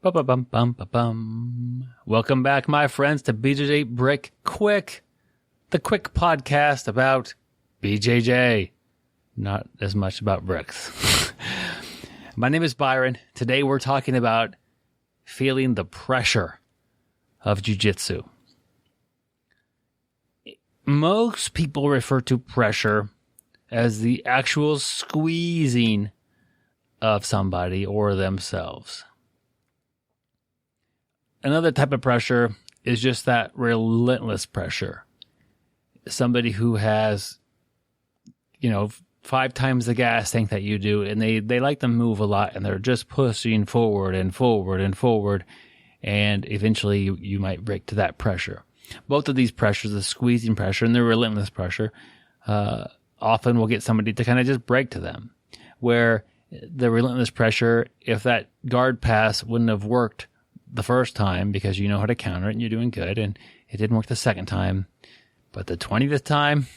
Ba-ba-bum-bum-ba-bum. Welcome back, my friends, to BjjBrick Quick, the quick podcast about BJJ. Not as much about bricks. My name is Byron. Today we're talking about feeling the pressure of jiu-jitsu. Most people refer to pressure as the actual squeezing of somebody or themselves. Another type of pressure is just that relentless pressure. Somebody who has, 5 times the gas tank that you do, and they like to move a lot, and they're just pushing forward and forward and forward, and eventually you might break to that pressure. Both of these pressures, the squeezing pressure and the relentless pressure, often will get somebody to kind of just break to them. Where the relentless pressure, if that guard pass wouldn't have worked the first time because you know how to counter it and you're doing good, and it didn't work the second time, but the 20th time,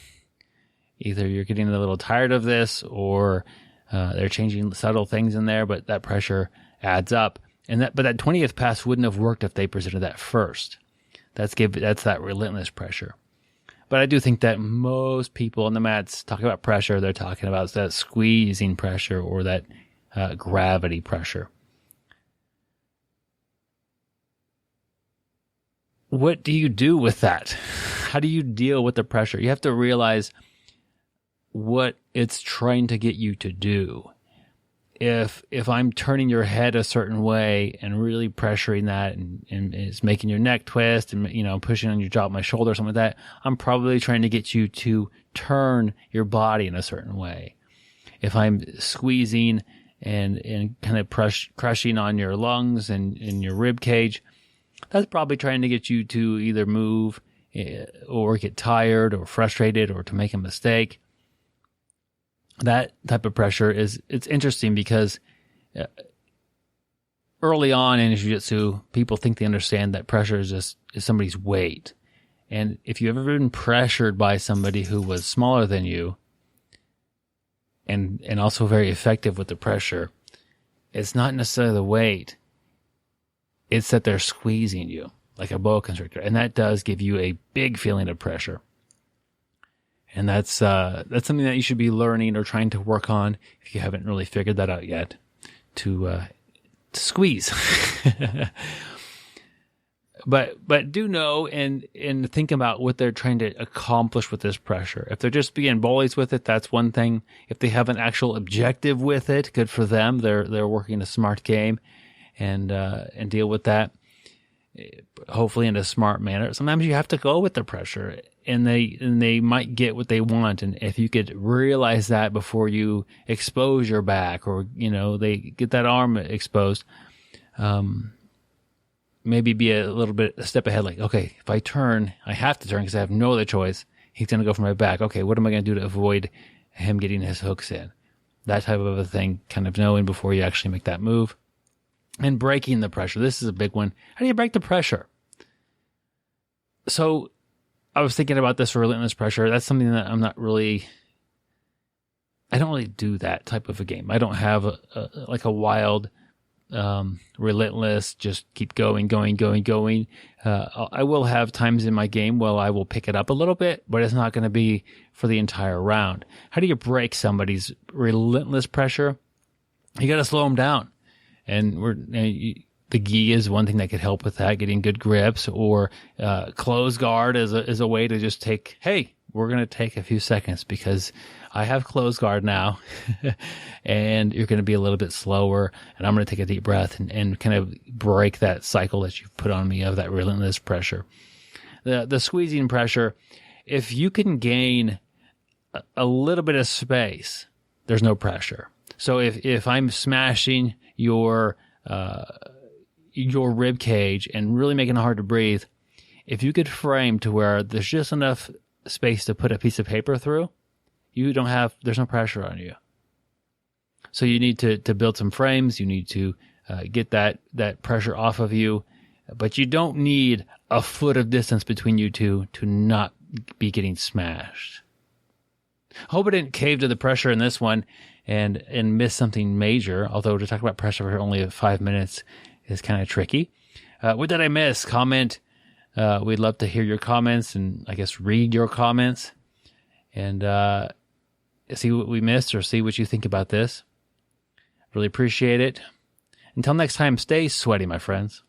either you're getting a little tired of this or they're changing subtle things in there, but that pressure adds up. But that 20th pass wouldn't have worked if they presented that first. That's that relentless pressure. But I do think that most people on the mats talk about pressure. They're talking about that squeezing pressure or that gravity pressure. What do you do with that? How do you deal with the pressure? You have to realize what it's trying to get you to do. If I'm turning your head a certain way and really pressuring that and it's making your neck twist and, pushing on your jaw, my shoulder, or something like that, I'm probably trying to get you to turn your body in a certain way. If I'm squeezing and kind of crushing on your lungs and your rib cage, that's probably trying to get you to either move or get tired or frustrated or to make a mistake. That type of pressure it's interesting because early on in jiu-jitsu, people think they understand that pressure is somebody's weight. And if you've ever been pressured by somebody who was smaller than you and also very effective with the pressure, it's not necessarily the weight. It's that they're squeezing you like a boa constrictor. And that does give you a big feeling of pressure. And that's something that you should be learning or trying to work on if you haven't really figured that out yet, to squeeze. But do know and think about what they're trying to accomplish with this pressure. If they're just being bullies with it, that's one thing. If they have an actual objective with it, good for them. They're working a smart game and deal with that, hopefully in a smart manner. Sometimes you have to go with the pressure, and they might get what they want. And if you could realize that before you expose your back or, they get that arm exposed, maybe be a step ahead. Like, okay, if I turn, I have to turn because I have no other choice. He's going to go for my back. Okay, what am I going to do to avoid him getting his hooks in? That type of a thing, kind of knowing before you actually make that move. And breaking the pressure. This is a big one. How do you break the pressure? So I was thinking about this relentless pressure. That's something that I don't really do that type of a game. I don't have a wild, relentless, just keep going. I will have times in my game where I will pick it up a little bit, but it's not going to be for the entire round. How do you break somebody's relentless pressure? You got to slow them down. And the gi is one thing that could help with that, getting good grips, or close guard is a way to just we're going to take a few seconds because I have close guard now, and you're going to be a little bit slower, and I'm going to take a deep breath and kind of break that cycle that you've put on me of that relentless pressure. The squeezing pressure, if you can gain a little bit of space, there's no pressure. So if I'm smashing your rib cage and really making it hard to breathe, if you could frame to where there's just enough space to put a piece of paper through, there's no pressure on you. So you need to build some frames. You need to get that pressure off of you, but you don't need a foot of distance between you two to not be getting smashed. Hope I didn't cave to the pressure in this one and miss something major. Although to talk about pressure for only 5 minutes is kind of tricky. What did I miss? Comment. We'd love to hear your comments and I guess read your comments and see what we missed or see what you think about this. Really appreciate it. Until next time, stay sweaty, my friends.